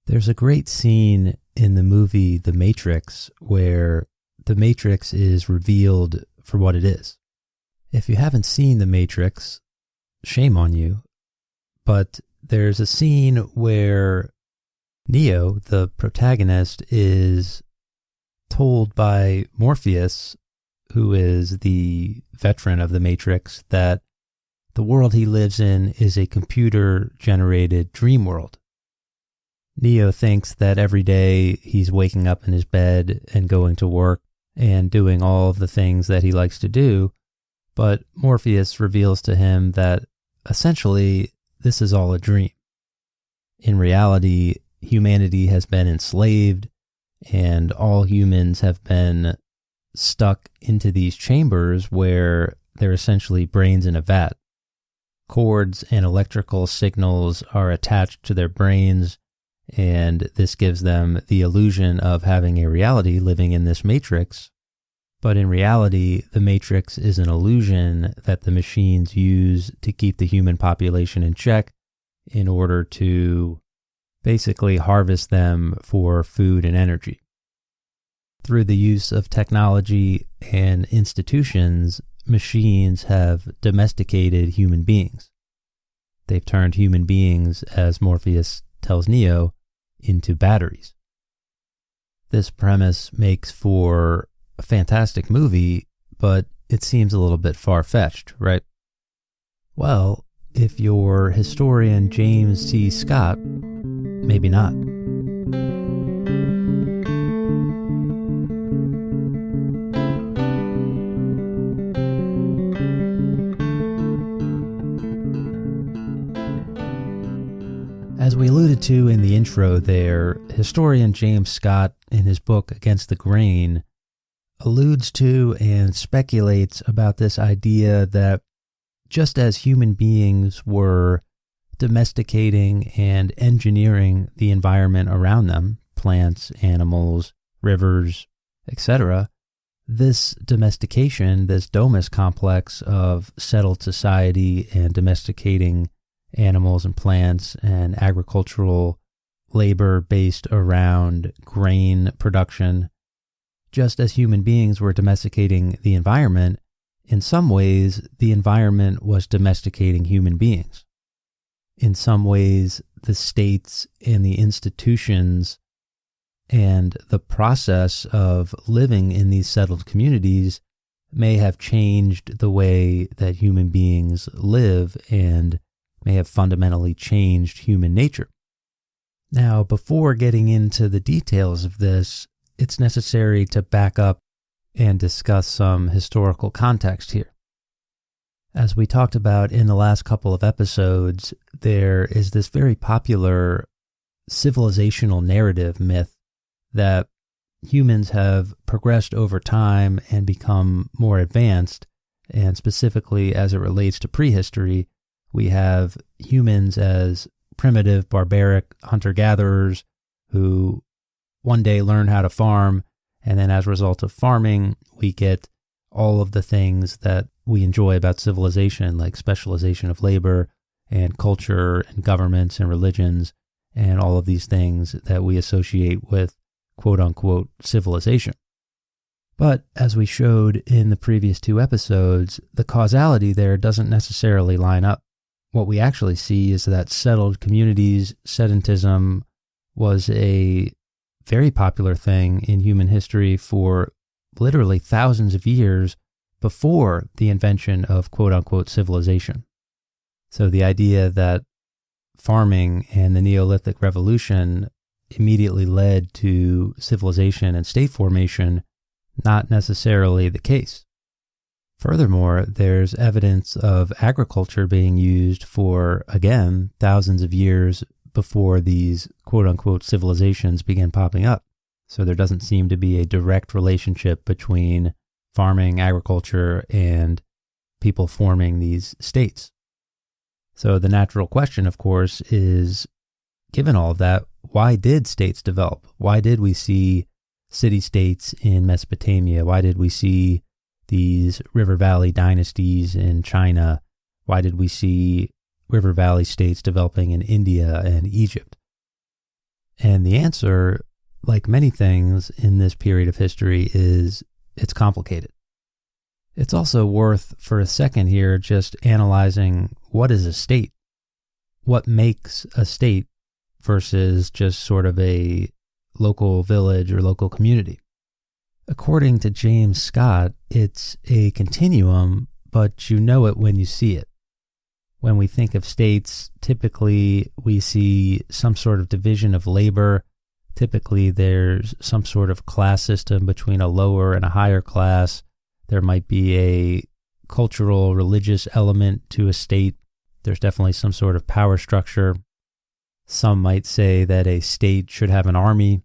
There's a great scene in the movie The Matrix where the Matrix is revealed for what it is. If you haven't seen The Matrix, shame on you, but there's a scene where Neo, the protagonist, is told by Morpheus, who is the veteran of The Matrix, that the world he lives in is a computer-generated dream world. Neo thinks that every day he's waking up in his bed and going to work and doing all of the things that he likes to do, but Morpheus reveals to him that essentially this is all a dream. In reality, humanity has been enslaved and all humans have been stuck into these chambers where they're essentially brains in a vat. Cords and electrical signals are attached to their brains, and this gives them the illusion of having a reality living in this matrix. But in reality, the matrix is an illusion that the machines use to keep the human population in check in order to basically harvest them for food and energy. Through the use of technology and institutions, machines have domesticated human beings. They've turned human beings, as Morpheus tells Neo, into batteries. This premise makes for a fantastic movie, but it seems a little bit far-fetched, right? Well, if you're historian James C. Scott, maybe not. As we alluded to in the intro there, historian James Scott, in his book Against the Grain, alludes to and speculates about this idea that just as human beings were domesticating and engineering the environment around them, plants, animals, rivers, etc., this domestication, this domus complex of settled society and domesticating animals and plants and agricultural labor based around grain production, just as human beings were domesticating the environment, in some ways the environment was domesticating human beings. In some ways, the states and the institutions and the process of living in these settled communities may have changed the way that human beings live and may have fundamentally changed human nature. Now, before getting into the details of this, it's necessary to back up and discuss some historical context here. As we talked about in the last couple of episodes, there is this very popular civilizational narrative myth that humans have progressed over time and become more advanced, and specifically as it relates to prehistory, we have humans as primitive, barbaric hunter-gatherers who one day learn how to farm, and then as a result of farming, we get all of the things that we enjoy about civilization, like specialization of labor and culture and governments and religions and all of these things that we associate with quote-unquote civilization. But as we showed in the previous two episodes, the causality there doesn't necessarily line up. What we actually see is that settled communities, sedentism, was a very popular thing in human history for literally thousands of years before the invention of quote-unquote civilization. So the idea that farming and the Neolithic revolution immediately led to civilization and state formation, not necessarily the case. Furthermore, there's evidence of agriculture being used for, again, thousands of years before these quote-unquote civilizations began popping up. So there doesn't seem to be a direct relationship between farming, agriculture, and people forming these states. So the natural question, of course, is, given all of that, why did states develop? Why did we see city-states in Mesopotamia? Why did we see these river valley dynasties in China? Why did we see river valley states developing in India and Egypt? And the answer, like many things in this period of history, is it's complicated. It's also worth for a second here just analyzing what is a state? What makes a state versus just sort of a local village or local community? According to James Scott, it's a continuum, but you know it when you see it. When we think of states, typically we see some sort of division of labor. Typically there's some sort of class system between a lower and a higher class. There might be a cultural, religious element to a state. There's definitely some sort of power structure. Some might say that a state should have an army.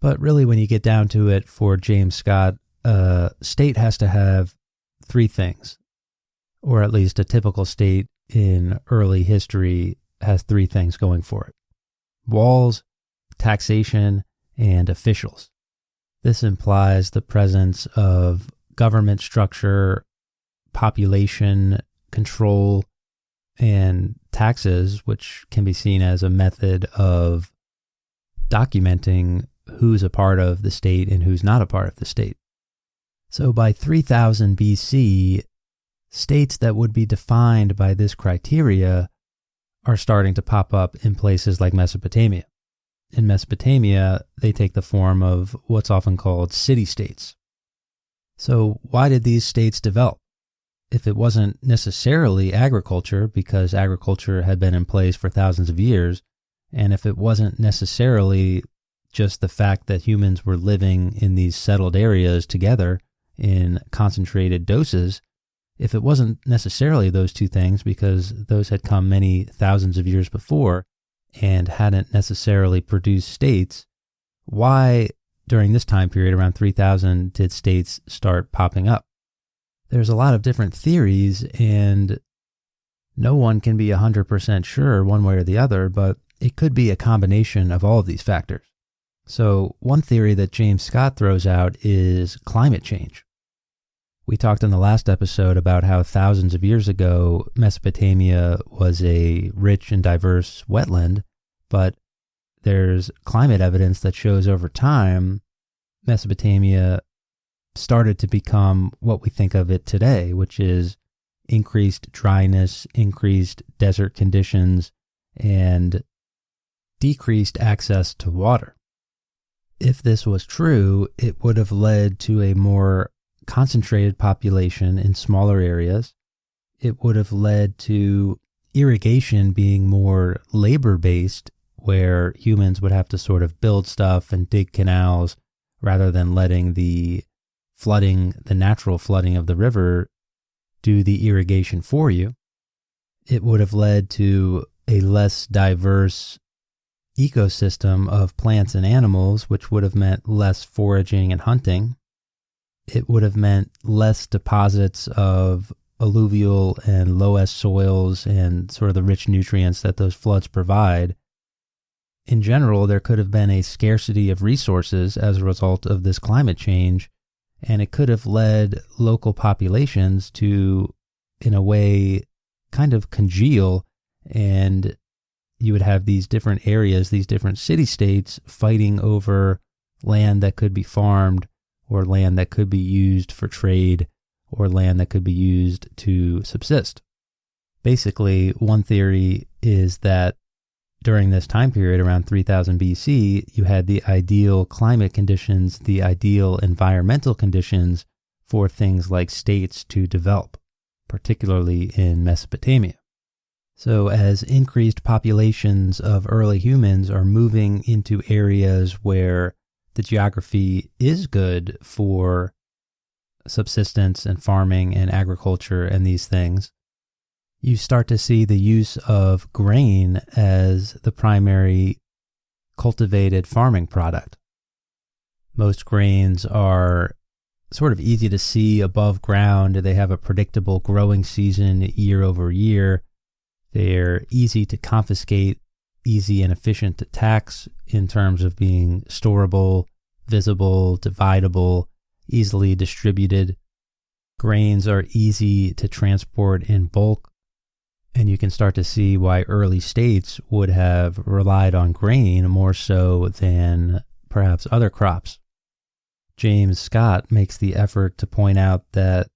But really, when you get down to it, for James Scott, a state has to have three things, or at least a typical state in early history has three things going for it: walls, taxation, and officials. This implies the presence of government structure, population control, and taxes, which can be seen as a method of documenting who's a part of the state and who's not a part of the state. So by 3000 BC, states that would be defined by this criteria are starting to pop up in places like Mesopotamia. In Mesopotamia, they take the form of what's often called city-states. So why did these states develop? If it wasn't necessarily agriculture, because agriculture had been in place for thousands of years, and if it wasn't necessarily just the fact that humans were living in these settled areas together in concentrated doses, if it wasn't necessarily those two things, because those had come many thousands of years before and hadn't necessarily produced states, why during this time period, around 3000, did states start popping up? There's a lot of different theories, and no one can be 100% sure one way or the other, but it could be a combination of all of these factors. So one theory that James Scott throws out is climate change. We talked in the last episode about how thousands of years ago, Mesopotamia was a rich and diverse wetland, but there's climate evidence that shows over time, Mesopotamia started to become what we think of it today, which is increased dryness, increased desert conditions, and decreased access to water. If this was true, it would have led to a more concentrated population in smaller areas. It would have led to irrigation being more labor-based, where humans would have to sort of build stuff and dig canals rather than letting the flooding, the natural flooding of the river, do the irrigation for you. It would have led to a less diverse ecosystem of plants and animals, which would have meant less foraging and hunting. It would have meant less deposits of alluvial and loess soils and sort of the rich nutrients that those floods provide. In general, there could have been a scarcity of resources as a result of this climate change, and it could have led local populations to, in a way, kind of congeal, and you would have these different areas, these different city-states fighting over land that could be farmed, or land that could be used for trade, or land that could be used to subsist. Basically, one theory is that during this time period, around 3000 BC, you had the ideal climate conditions, the ideal environmental conditions for things like states to develop, particularly in Mesopotamia. So as increased populations of early humans are moving into areas where the geography is good for subsistence and farming and agriculture and these things, you start to see the use of grain as the primary cultivated farming product. Most grains are sort of easy to see above ground. They have a predictable growing season year over year. They're easy to confiscate, easy and efficient to tax in terms of being storable, visible, dividable, easily distributed. Grains are easy to transport in bulk. And you can start to see why early states would have relied on grain more so than perhaps other crops. James Scott makes the effort to point out that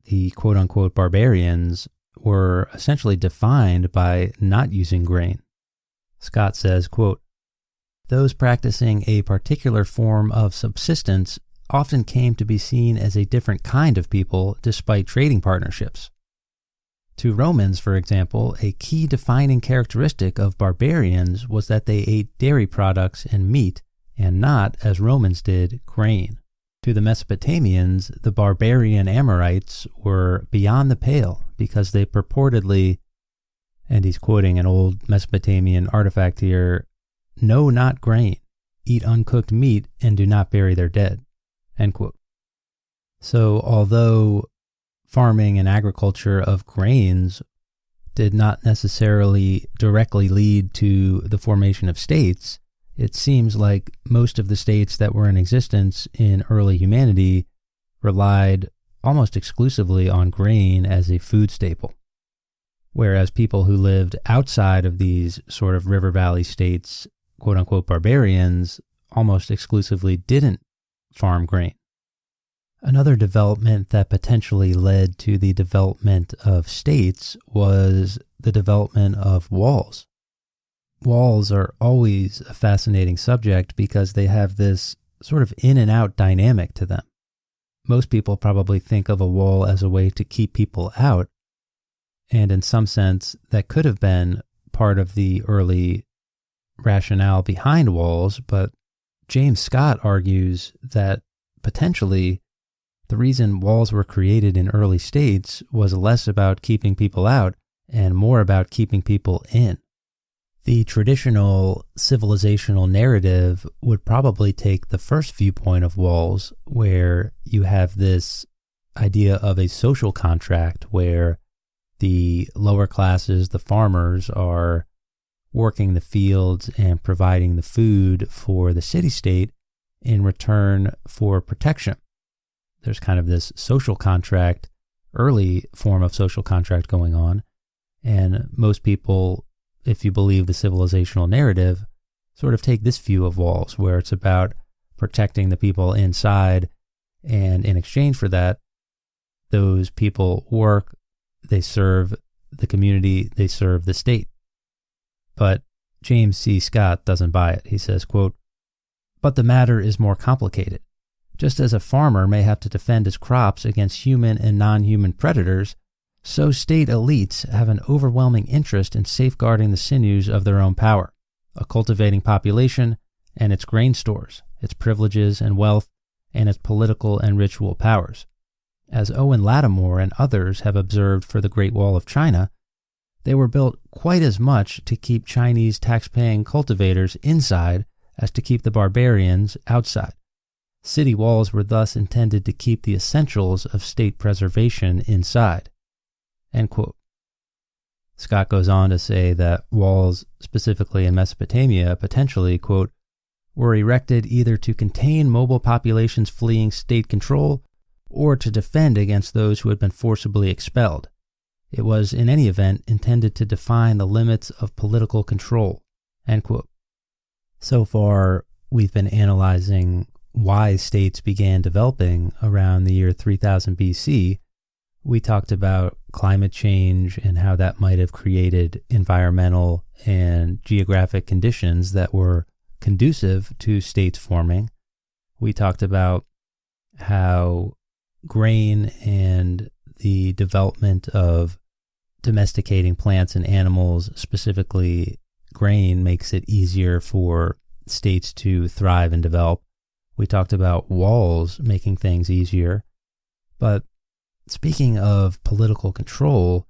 the quote-unquote barbarians were essentially defined by not using grain. Scott says, quote, "Those practicing a particular form of subsistence often came to be seen as a different kind of people despite trading partnerships. To Romans, for example, a key defining characteristic of barbarians was that they ate dairy products and meat, and not, as Romans did, grain. To the Mesopotamians, the barbarian Amorites were beyond the pale because they purportedly," and he's quoting an old Mesopotamian artifact here, "know not grain, eat uncooked meat, and do not bury their dead." End quote. So although farming and agriculture of grains did not necessarily directly lead to the formation of states, it seems like most of the states that were in existence in early humanity relied almost exclusively on grain as a food staple. Whereas people who lived outside of these sort of river valley states, quote unquote barbarians, almost exclusively didn't farm grain. Another development that potentially led to the development of states was the development of walls. Walls are always a fascinating subject because they have this sort of in and out dynamic to them. Most people probably think of a wall as a way to keep people out, and in some sense that could have been part of the early rationale behind walls, but James Scott argues that potentially the reason walls were created in early states was less about keeping people out and more about keeping people in. The traditional civilizational narrative would probably take the first viewpoint of walls, where you have this idea of a social contract where the lower classes, the farmers, are working the fields and providing the food for the city-state in return for protection. There's kind of this social contract, early form of social contract going on, and most people, if you believe the civilizational narrative, sort of take this view of walls, where it's about protecting the people inside, and in exchange for that, those people work, they serve the community, they serve the state. But James C. Scott doesn't buy it. He says, quote, "But the matter is more complicated. Just as a farmer may have to defend his crops against human and non-human predators, so state elites have an overwhelming interest in safeguarding the sinews of their own power, a cultivating population and its grain stores, its privileges and wealth, and its political and ritual powers. As Owen Lattimore and others have observed for the Great Wall of China, they were built quite as much to keep Chinese tax-paying cultivators inside as to keep the barbarians outside. City walls were thus intended to keep the essentials of state preservation inside." End quote. Scott goes on to say that walls, specifically in Mesopotamia, potentially, quote, "were erected either to contain mobile populations fleeing state control or to defend against those who had been forcibly expelled. It was, in any event, intended to define the limits of political control." End quote. So far, we've been analyzing why states began developing around the year 3000 BC. We talked about climate change and how that might have created environmental and geographic conditions that were conducive to states forming. We talked about how grain and the development of domesticating plants and animals, specifically grain, makes it easier for states to thrive and develop. We talked about walls making things easier. But speaking of political control,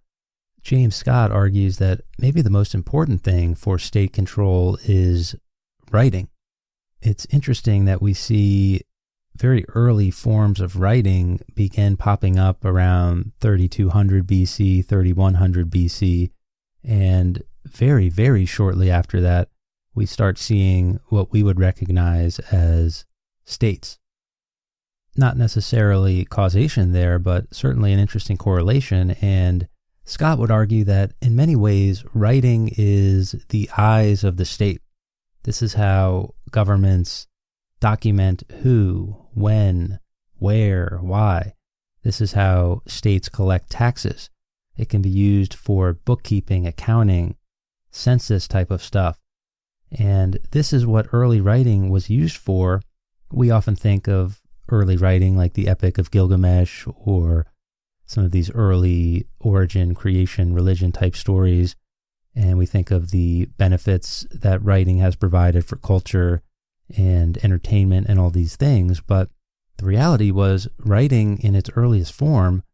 James Scott argues that maybe the most important thing for state control is writing. It's interesting that we see very early forms of writing begin popping up around 3200 BC, 3100 BC, and very, very shortly after that, we start seeing what we would recognize as states. Not necessarily causation there, but certainly an interesting correlation, and Scott would argue that in many ways, writing is the eyes of the state. This is how governments document who, when, where, why. This is how states collect taxes. It can be used for bookkeeping, accounting, census type of stuff. And this is what early writing was used for. We often think of early writing like the Epic of Gilgamesh or some of these early origin, creation, religion type stories. And we think of the benefits that writing has provided for culture and entertainment and all these things. But the reality was writing in its earliest form,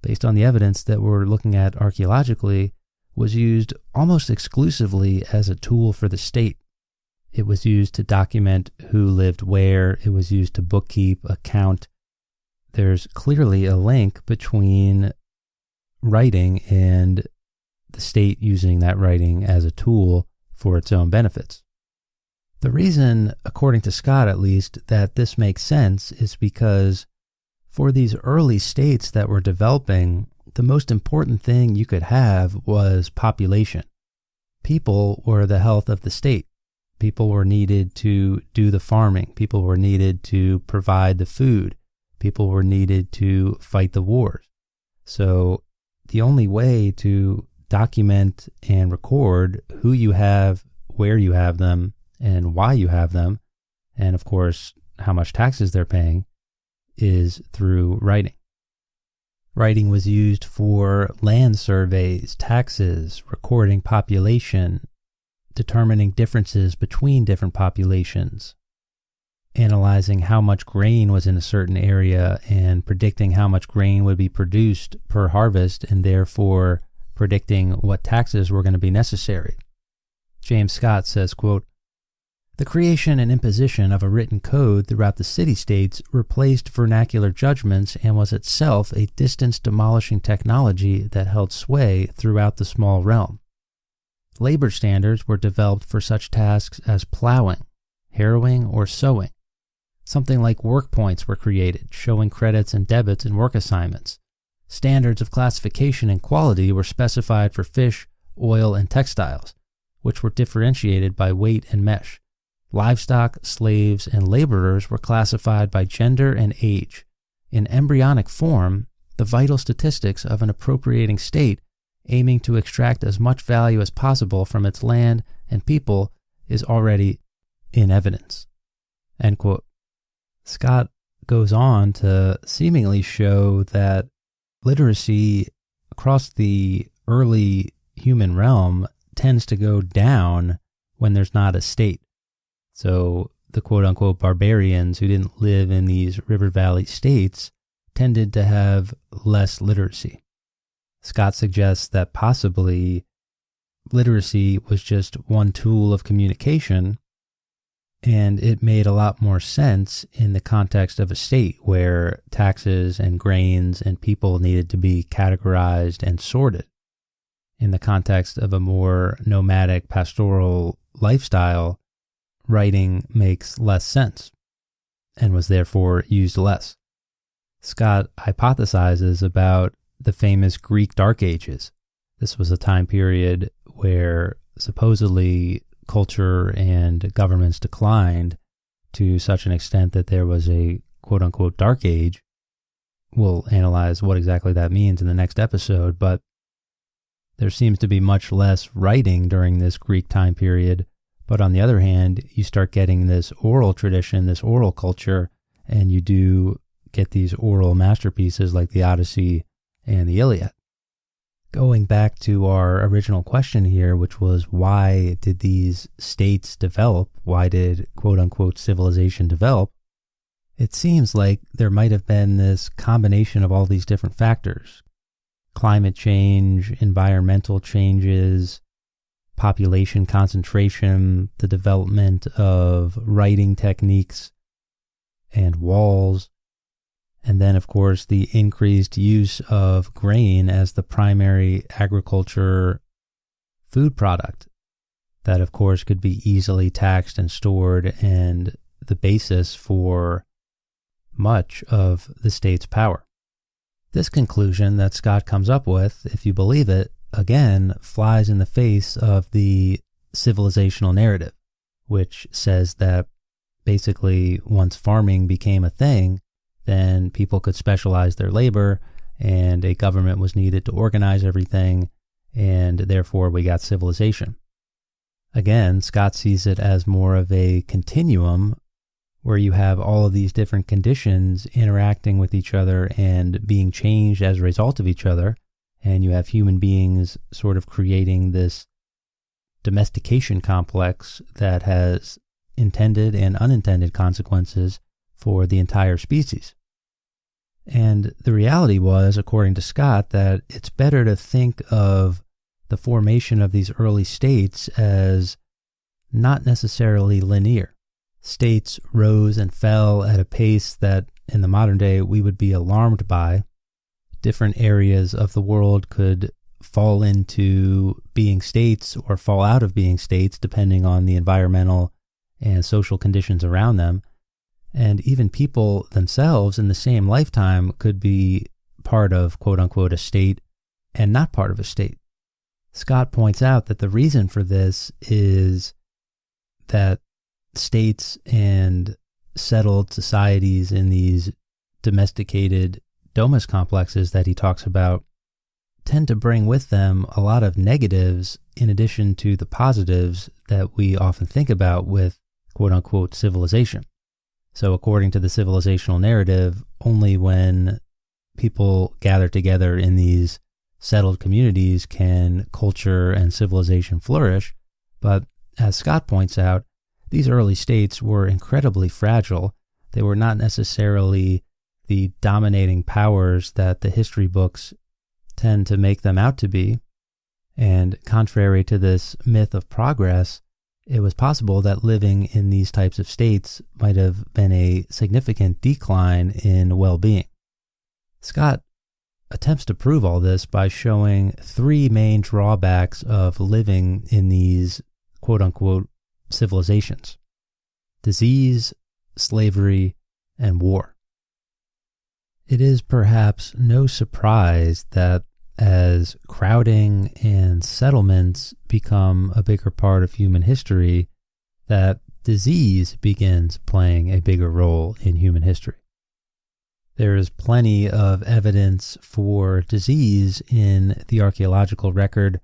based on the evidence that we're looking at archaeologically, was used almost exclusively as a tool for the state. It was used to document who lived where. It was used to bookkeep, account. There's clearly a link between writing and the state using that writing as a tool for its own benefits. The reason, according to Scott at least, that this makes sense is because for these early states that were developing, the most important thing you could have was population. People were the health of the state. People were needed to do the farming. People were needed to provide the food. People were needed to fight the wars. So the only way to document and record who you have, where you have them, and why you have them, and of course, how much taxes they're paying, is through writing. Writing was used for land surveys, taxes, recording population, determining differences between different populations, analyzing how much grain was in a certain area and predicting how much grain would be produced per harvest and therefore predicting what taxes were going to be necessary. James Scott says, quote, "The creation and imposition of a written code throughout the city-states replaced vernacular judgments and was itself a distance-demolishing technology that held sway throughout the small realm. Labor standards were developed for such tasks as plowing, harrowing, or sowing. Something like work points were created, showing credits and debits in work assignments. Standards of classification and quality were specified for fish, oil, and textiles, which were differentiated by weight and mesh. Livestock, slaves, and laborers were classified by gender and age. In embryonic form, the vital statistics of an appropriating state aiming to extract as much value as possible from its land and people is already in evidence." End quote. Scott goes on to seemingly show that literacy across the early human realm tends to go down when there's not a state. So the quote-unquote barbarians who didn't live in these river valley states tended to have less literacy. Scott suggests that possibly literacy was just one tool of communication, and it made a lot more sense in the context of a state where taxes and grains and people needed to be categorized and sorted. In the context of a more nomadic pastoral lifestyle, writing makes less sense and was therefore used less. Scott hypothesizes about the famous Greek Dark Ages. This was a time period where supposedly culture and governments declined to such an extent that there was a quote-unquote Dark Age. We'll analyze what exactly that means in the next episode, but there seems to be much less writing during this Greek time period. But on the other hand, you start getting this oral tradition, this oral culture, and you do get these oral masterpieces like the Odyssey and the Iliad. Going back to our original question here, which was why did these states develop? Why did quote-unquote civilization develop? It seems like there might have been this combination of all these different factors. Climate change, environmental changes, population concentration, the development of writing techniques and walls, and then, of course, the increased use of grain as the primary agriculture food product that, of course, could be easily taxed and stored and the basis for much of the state's power. This conclusion that Scott comes up with, if you believe it, again, flies in the face of the civilizational narrative, which says that basically once farming became a thing, then people could specialize their labor and a government was needed to organize everything, and therefore we got civilization. Again, Scott sees it as more of a continuum where you have all of these different conditions interacting with each other and being changed as a result of each other, and you have human beings sort of creating this domestication complex that has intended and unintended consequences for the entire species. And the reality was, according to Scott, that it's better to think of the formation of these early states as not necessarily linear. States rose and fell at a pace that in the modern day we would be alarmed by. Different areas of the world could fall into being states or fall out of being states depending on the environmental and social conditions around them. And even people themselves in the same lifetime could be part of, quote unquote, a state and not part of a state. Scott points out that the reason for this is that states and settled societies in these domesticated domus complexes that he talks about tend to bring with them a lot of negatives in addition to the positives that we often think about with quote-unquote civilization. So according to the civilizational narrative, only when people gather together in these settled communities can culture and civilization flourish. But as Scott points out, these early states were incredibly fragile. They were not necessarily the dominating powers that the history books tend to make them out to be. And contrary to this myth of progress, it was possible that living in these types of states might have been a significant decline in well-being. Scott attempts to prove all this by showing three main drawbacks of living in these quote-unquote civilizations: disease, slavery, and war. It is perhaps no surprise that as crowding and settlements become a bigger part of human history, that disease begins playing a bigger role in human history. There is plenty of evidence for disease in the archaeological record.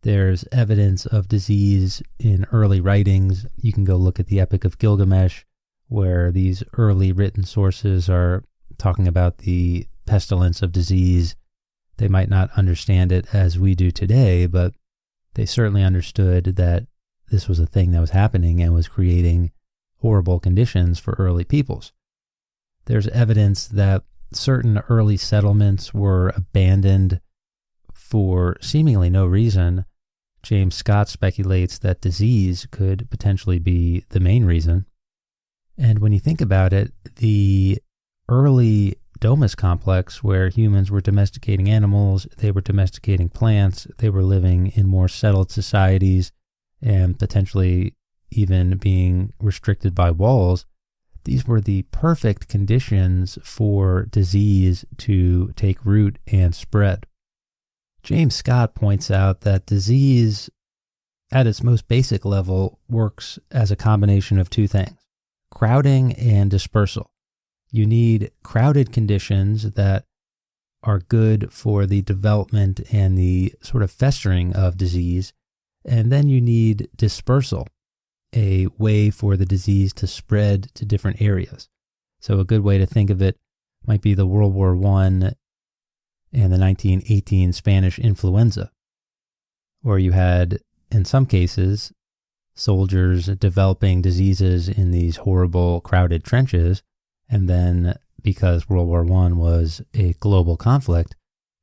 There's evidence of disease in early writings. You can go look at the Epic of Gilgamesh, where these early written sources are talking about the pestilence of disease. They might not understand it as we do today, but they certainly understood that this was a thing that was happening and was creating horrible conditions for early peoples. There's evidence that certain early settlements were abandoned for seemingly no reason. James Scott speculates that disease could potentially be the main reason. And when you think about it, the early domus complex where humans were domesticating animals, they were domesticating plants, they were living in more settled societies and potentially even being restricted by walls, these were the perfect conditions for disease to take root and spread. James Scott points out that disease, at its most basic level, works as a combination of two things: crowding and dispersal. You need crowded conditions that are good for the development and the sort of festering of disease, and then you need dispersal, a way for the disease to spread to different areas. So a good way to think of it might be the World War I and the 1918 Spanish influenza, where you had, in some cases, soldiers developing diseases in these horrible crowded trenches, and then because World War I was a global conflict,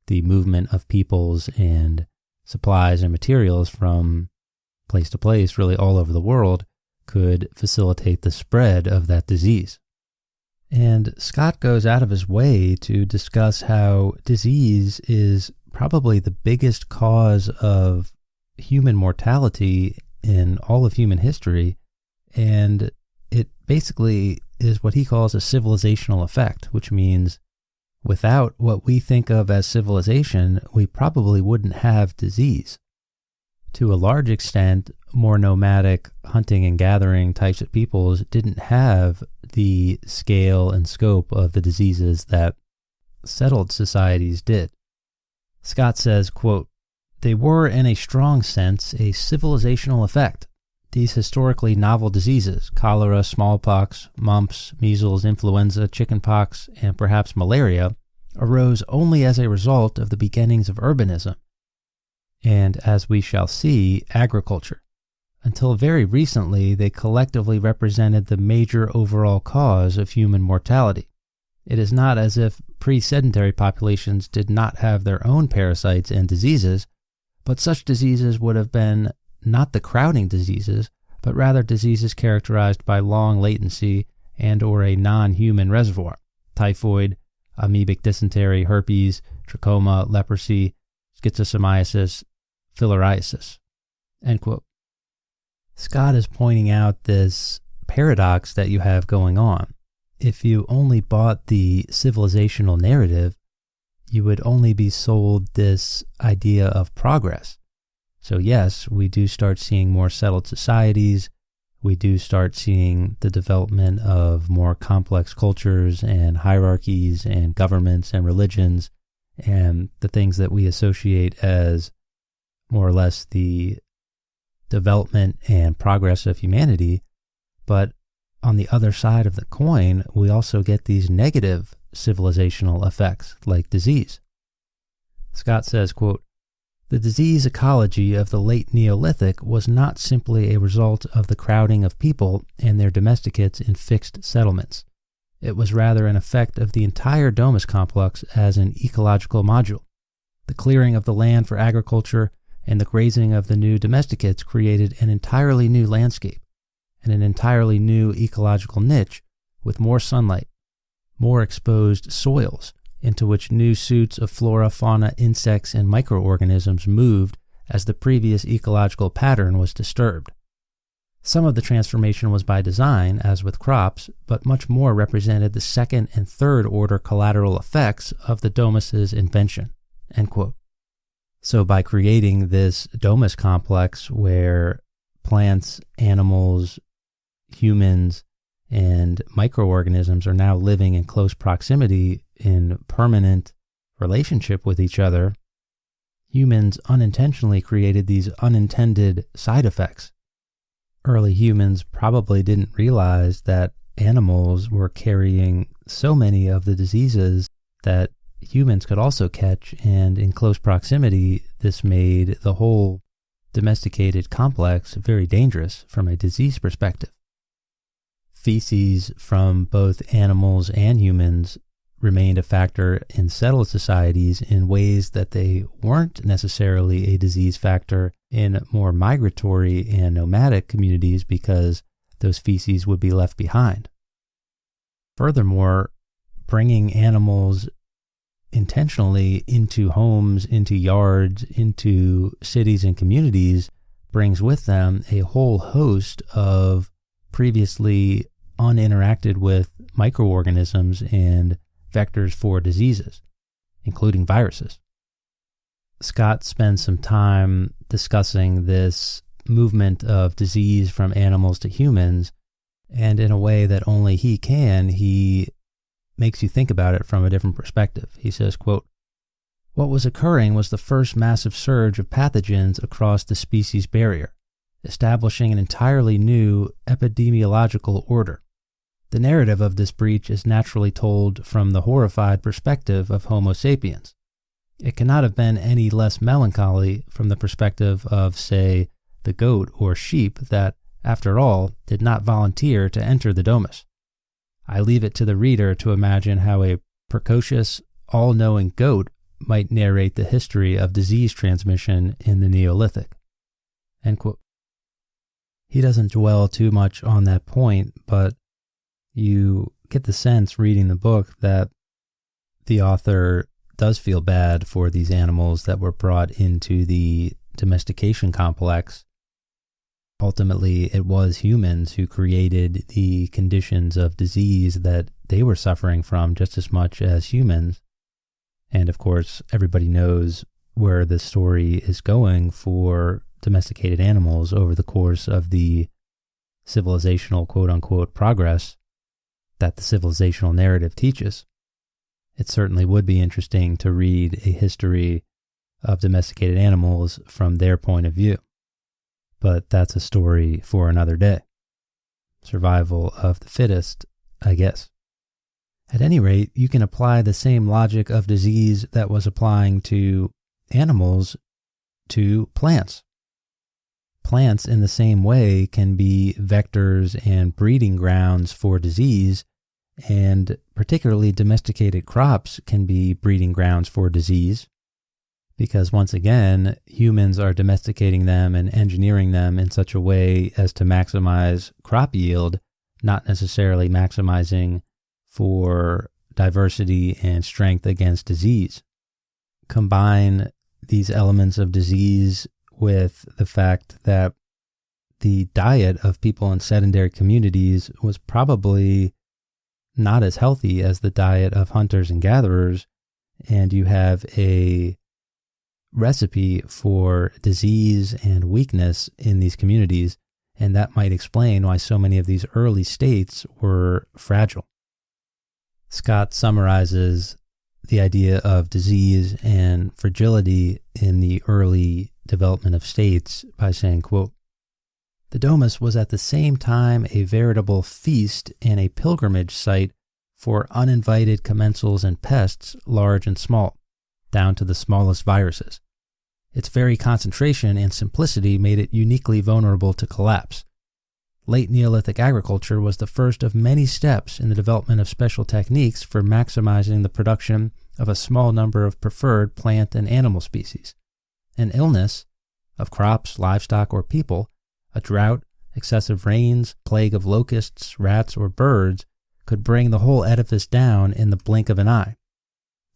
the movement of peoples and supplies and materials from place to place, really all over the world, could facilitate the spread of that disease. And Scott goes out of his way to discuss how disease is probably the biggest cause of human mortality in all of human history, and it basically is what he calls a civilizational effect, which means Without what we think of as civilization, we probably wouldn't have disease. To a large extent, more nomadic hunting and gathering types of peoples didn't have the scale and scope of the diseases that settled societies did. Scott says, quote, "They were in a strong sense a civilizational effect. These historically novel diseases, cholera, smallpox, mumps, measles, influenza, chickenpox, and perhaps malaria, arose only as a result of the beginnings of urbanism, and, as we shall see, agriculture. Until very recently, they collectively represented the major overall cause of human mortality. It is not as if pre-sedentary populations did not have their own parasites and diseases, but such diseases would have been not the crowding diseases, but rather diseases characterized by long latency and or a non-human reservoir, typhoid, amoebic dysentery, herpes, trachoma, leprosy, schistosomiasis, filariasis." End quote. Scott is pointing out this paradox that you have going on. If you only bought the civilizational narrative, you would only be sold this idea of progress. So yes, we do start seeing more settled societies. We do start seeing the development of more complex cultures and hierarchies and governments and religions and the things that we associate as more or less the development and progress of humanity. But on the other side of the coin, we also get these negative civilizational effects like disease. Scott says, quote, "The disease ecology of the late Neolithic was not simply a result of the crowding of people and their domesticates in fixed settlements. It was rather an effect of the entire domus complex as an ecological module. The clearing of the land for agriculture and the grazing of the new domesticates created an entirely new landscape and an entirely new ecological niche with more sunlight, more exposed soils, into which new suits of flora, fauna, insects, and microorganisms moved as the previous ecological pattern was disturbed. Some of the transformation was by design, as with crops, but much more represented the second and third order collateral effects of the domus's invention." End quote. So by creating this domus complex where plants, animals, humans, and microorganisms are now living in close proximity in permanent relationship with each other, humans unintentionally created these unintended side effects. Early humans probably didn't realize that animals were carrying so many of the diseases that humans could also catch, and in close proximity, this made the whole domesticated complex very dangerous from a disease perspective. Feces from both animals and humans remained a factor in settled societies in ways that they weren't necessarily a disease factor in more migratory and nomadic communities because those feces would be left behind. Furthermore, bringing animals intentionally into homes, into yards, into cities and communities brings with them a whole host of previously uninteracted with microorganisms and vectors for diseases, including viruses. Scott spends some time discussing this movement of disease from animals to humans, and in a way that only he can, he makes you think about it from a different perspective. He says, quote, "What was occurring was the first massive surge of pathogens across the species barrier, establishing an entirely new epidemiological order. The narrative of this breach is naturally told from the horrified perspective of Homo sapiens. It cannot have been any less melancholy from the perspective of, say, the goat or sheep that, after all, did not volunteer to enter the domus. I leave it to the reader to imagine how a precocious, all-knowing goat might narrate the history of disease transmission in the Neolithic." End quote. He doesn't dwell too much on that point, but you get the sense reading the book that the author does feel bad for these animals that were brought into the domestication complex. Ultimately, it was humans who created the conditions of disease that they were suffering from just as much as humans. And of course, everybody knows where this story is going for domesticated animals over the course of the civilizational quote-unquote progress that the civilizational narrative teaches. It certainly would be interesting to read a history of domesticated animals from their point of view. But that's a story for another day. Survival of the fittest, I guess. At any rate, you can apply the same logic of disease that was applying to animals to plants. Plants, in the same way, can be vectors and breeding grounds for disease, and particularly domesticated crops can be breeding grounds for disease, because once again, humans are domesticating them and engineering them in such a way as to maximize crop yield, not necessarily maximizing for diversity and strength against disease. Combine these elements of disease with the fact that the diet of people in sedentary communities was probably not as healthy as the diet of hunters and gatherers, and you have a recipe for disease and weakness in these communities, and that might explain why so many of these early states were fragile. Scott summarizes the idea of disease and fragility in the early development of states by saying, quote, "The domus was at the same time a veritable feast and a pilgrimage site for uninvited commensals and pests, large and small, down to the smallest viruses. Its very concentration and simplicity made it uniquely vulnerable to collapse. Late Neolithic agriculture was the first of many steps in the development of special techniques for maximizing the production of a small number of preferred plant and animal species. An illness of crops, livestock, or people, a drought, excessive rains, plague of locusts, rats, or birds could bring the whole edifice down in the blink of an eye.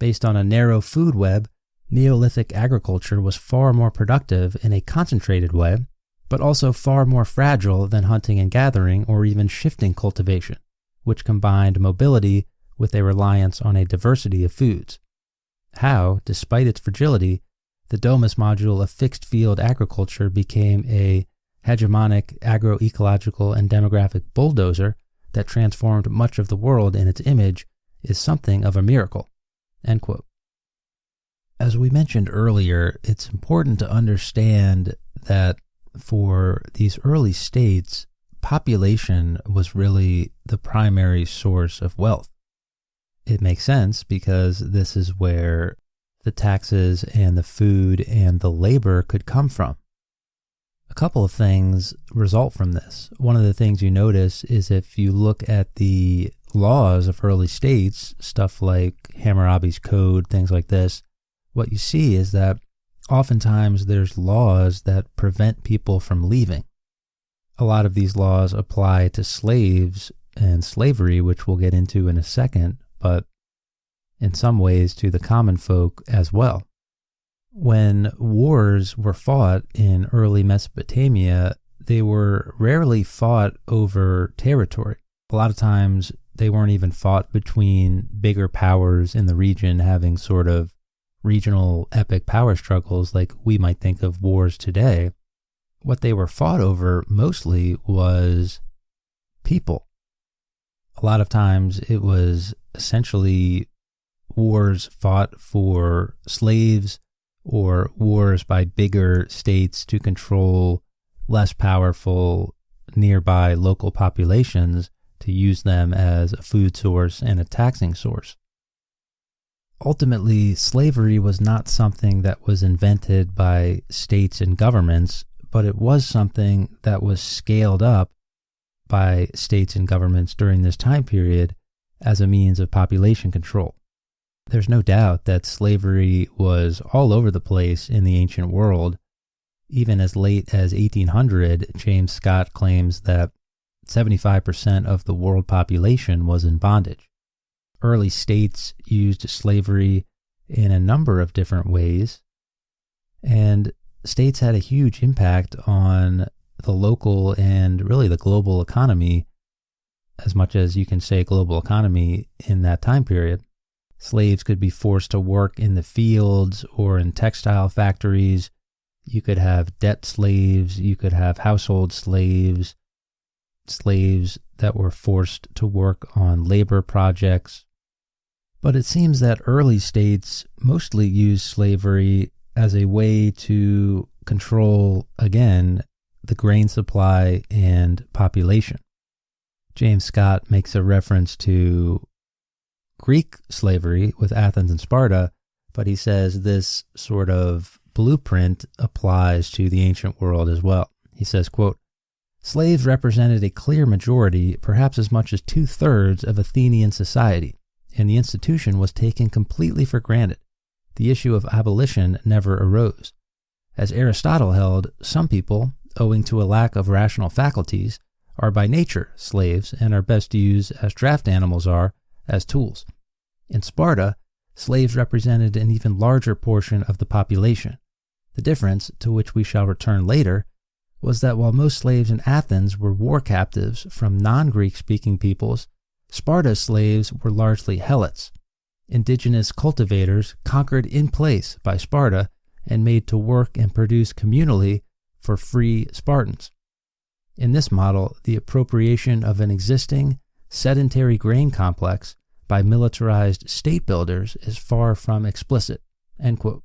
Based on a narrow food web, Neolithic agriculture was far more productive in a concentrated way, but also far more fragile than hunting and gathering or even shifting cultivation, which combined mobility with a reliance on a diversity of foods. How, despite its fragility, the domus module of fixed-field agriculture became a hegemonic agroecological and demographic bulldozer that transformed much of the world in its image is something of a miracle." End quote. As we mentioned earlier, it's important to understand that for these early states, population was really the primary source of wealth. It makes sense because this is where the taxes and the food and the labor could come from. A couple of things result from this. One of the things you notice is if you look at the laws of early states, stuff like Hammurabi's Code, things like this, what you see is that oftentimes there's laws that prevent people from leaving. A lot of these laws apply to slaves and slavery, which we'll get into in a second, but in some ways to the common folk as well. When wars were fought in early Mesopotamia, they were rarely fought over territory. A lot of times they weren't even fought between bigger powers in the region having sort of regional epic power struggles like we might think of wars today. What they were fought over mostly was people. A lot of times it was essentially wars fought for slaves or wars by bigger states to control less powerful nearby local populations to use them as a food source and a taxing source. Ultimately, slavery was not something that was invented by states and governments, but it was something that was scaled up by states and governments during this time period as a means of population control. There's no doubt that slavery was all over the place in the ancient world. Even as late as 1800, James Scott claims that 75% of the world population was in bondage. Early states used slavery in a number of different ways, and states had a huge impact on the local and really the global economy, as much as you can say global economy in that time period. Slaves could be forced to work in the fields or in textile factories. You could have debt slaves. You could have household slaves, slaves that were forced to work on labor projects. But it seems that early states mostly used slavery as a way to control, again, the grain supply and population. James Scott makes a reference to Greek slavery with Athens and Sparta, but he says this sort of blueprint applies to the ancient world as well. He says, quote, "Slaves represented a clear majority, perhaps as much as 2/3 of Athenian society, and the institution was taken completely for granted. The issue of abolition never arose. As Aristotle held, some people, owing to a lack of rational faculties, are by nature slaves and are best used, as draft animals are, as tools. In Sparta, slaves represented an even larger portion of the population. The difference, to which we shall return later, was that while most slaves in Athens were war captives from non-Greek speaking peoples, Sparta's slaves were largely helots, indigenous cultivators conquered in place by Sparta and made to work and produce communally for free Spartans. In this model, the appropriation of an existing sedentary grain complex by militarized state builders is far from explicit." End quote.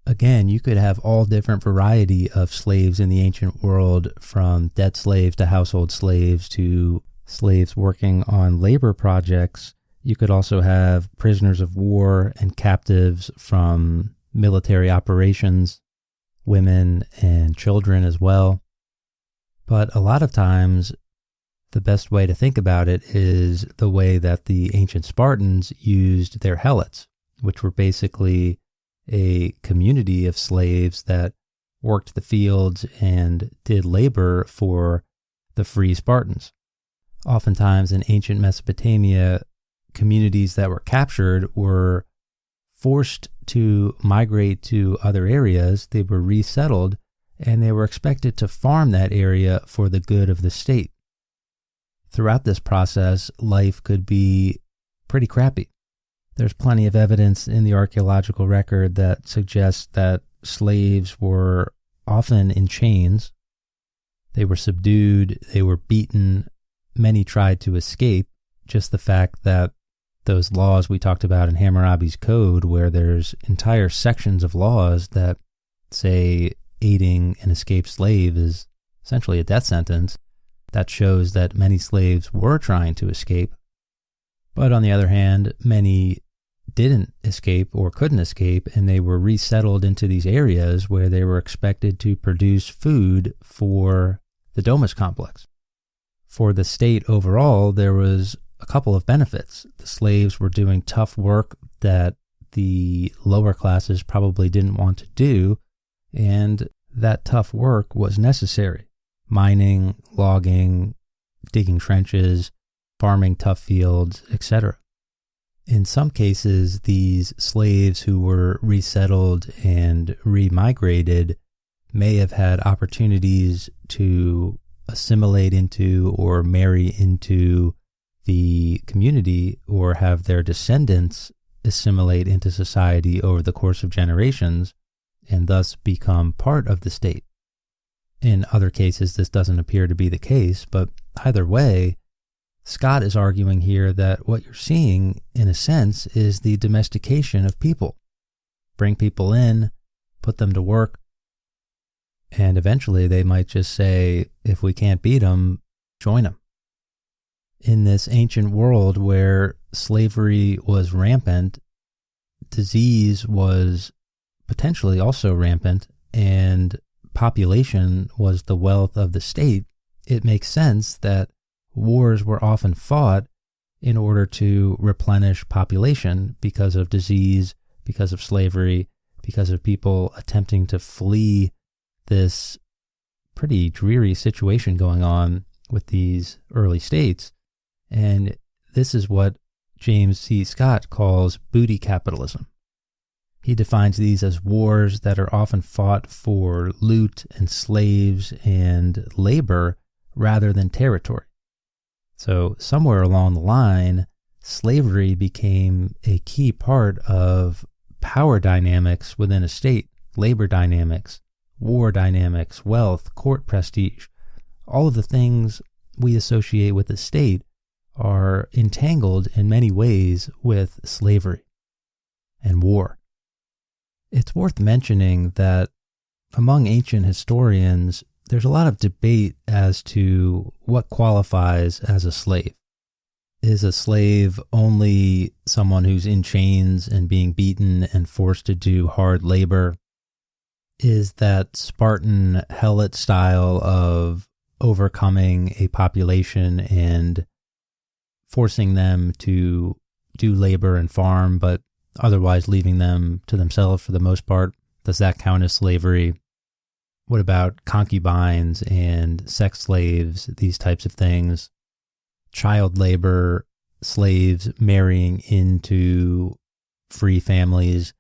Again, you could have all different variety of slaves in the ancient world, from debt slaves to household slaves to slaves working on labor projects. You could also have prisoners of war and captives from military operations, women and children as well. But a lot of times, the best way to think about it is the way that the ancient Spartans used their helots, which were basically a community of slaves that worked the fields and did labor for the free Spartans. Oftentimes in ancient Mesopotamia, communities that were captured were forced to migrate to other areas. They were resettled, and they were expected to farm that area for the good of the state. Throughout this process, life could be pretty crappy. There's plenty of evidence in the archaeological record that suggests that slaves were often in chains. They were subdued, they were beaten, many tried to escape. Just the fact that those laws we talked about in Hammurabi's Code, where there's entire sections of laws that say aiding an escaped slave is essentially a death sentence, that shows that many slaves were trying to escape. But on the other hand, many didn't escape or couldn't escape, and they were resettled into these areas where they were expected to produce food for the Domus complex. For the state overall, there was a couple of benefits. The slaves were doing tough work that the lower classes probably didn't want to do, and that tough work was necessary. Mining, logging, digging trenches, farming tough fields, etc. In some cases, these slaves who were resettled and remigrated may have had opportunities to assimilate into or marry into the community, or have their descendants assimilate into society over the course of generations, and thus become part of the state. In other cases, this doesn't appear to be the case, but either way, Scott is arguing here that what you're seeing, in a sense, is the domestication of people. Bring people in, put them to work, and eventually they might just say, if we can't beat them, join them. In this ancient world where slavery was rampant, disease was potentially also rampant, and population was the wealth of the state, it makes sense that wars were often fought in order to replenish population because of disease, because of slavery, because of people attempting to flee this pretty dreary situation going on with these early states. And this is what James C. Scott calls booty capitalism. He defines these as wars that are often fought for loot and slaves and labor rather than territory. So somewhere along the line, slavery became a key part of power dynamics within a state, labor dynamics, war dynamics, wealth, court prestige. All of the things we associate with the state are entangled in many ways with slavery and war. It's worth mentioning that among ancient historians, there's a lot of debate as to what qualifies as a slave. Is a slave only someone who's in chains and being beaten and forced to do hard labor? Is that Spartan helot style of overcoming a population and forcing them to do labor and farm, but otherwise leaving them to themselves for the most part? Does that count as slavery? What about concubines and sex slaves, these types of things? Child labor, slaves marrying into free families.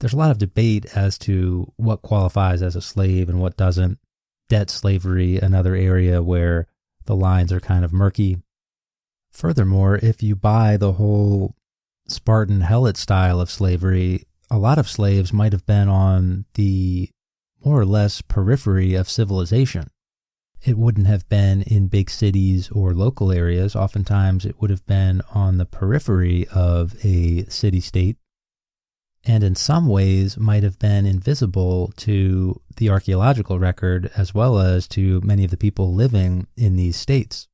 There's a lot of debate as to what qualifies as a slave and what doesn't. Debt slavery, another area where the lines are kind of murky. Furthermore, if you buy the whole Spartan helot style of slavery, a lot of slaves might have been on the more or less periphery of civilization. It wouldn't have been in big cities or local areas. Oftentimes it would have been on the periphery of a city-state, and in some ways might have been invisible to the archaeological record as well as to many of the people living in these states.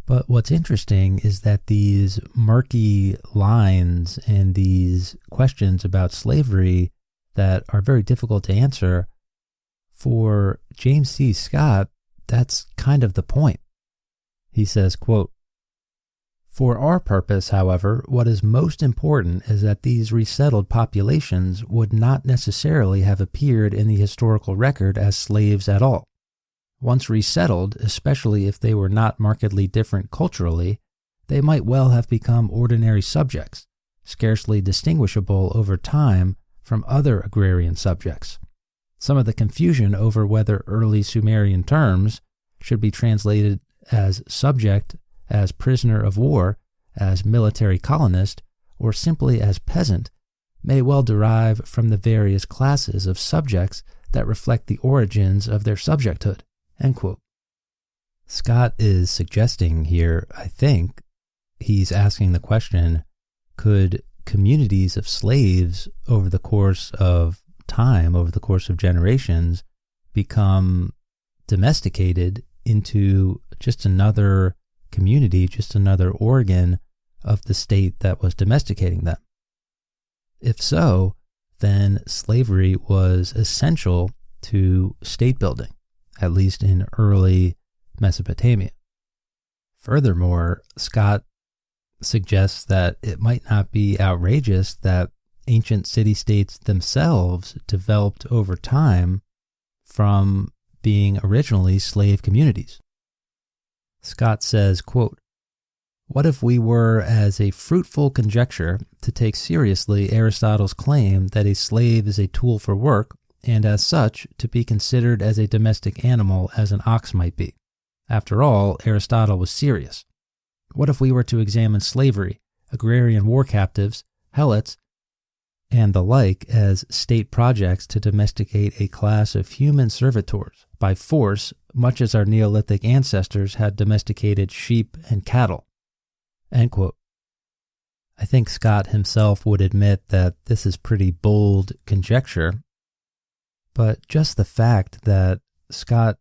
But what's interesting is that these murky lines and these questions about slavery that are very difficult to answer, for James C. Scott, that's kind of the point. He says, quote, "For our purpose, however, what is most important is that these resettled populations would not necessarily have appeared in the historical record as slaves at all. Once resettled, especially if they were not markedly different culturally, they might well have become ordinary subjects, scarcely distinguishable over time from other agrarian subjects. Some of the confusion over whether early Sumerian terms should be translated as subject, as prisoner of war, as military colonist, or simply as peasant may well derive from the various classes of subjects that reflect the origins of their subjecthood." End quote. Scott is suggesting here, I think, he's asking the question, could communities of slaves over the course of time, over the course of generations, become domesticated into just another community, just another organ of the state that was domesticating them? If so, then slavery was essential to state building, at least in early Mesopotamia. Furthermore, Scott suggests that it might not be outrageous that ancient city-states themselves developed over time from being originally slave communities. Scott says, quote, "What if we were, as a fruitful conjecture, to take seriously Aristotle's claim that a slave is a tool for work, and as such to be considered as a domestic animal as an ox might be? After all, Aristotle was serious. What if we were to examine slavery, agrarian war captives, helots, and the like as state projects to domesticate a class of human servitors by force, much as our Neolithic ancestors had domesticated sheep and cattle?" End quote. I think Scott himself would admit that this is pretty bold conjecture, but just the fact that Scott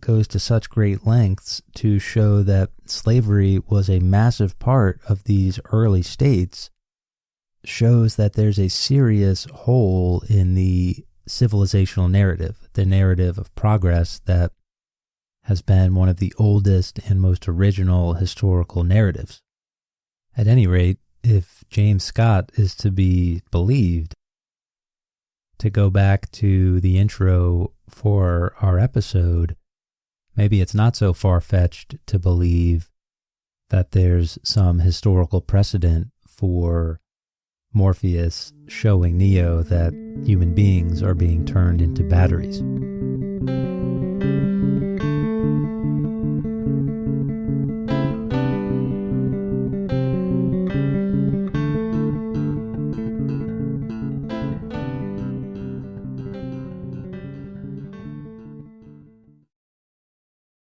goes to such great lengths to show that slavery was a massive part of these early states shows that there's a serious hole in the civilizational narrative, the narrative of progress that has been one of the oldest and most original historical narratives. At any rate, if James Scott is to be believed, to go back to the intro for our episode, maybe it's not so far-fetched to believe that there's some historical precedent for Morpheus showing Neo that human beings are being turned into batteries.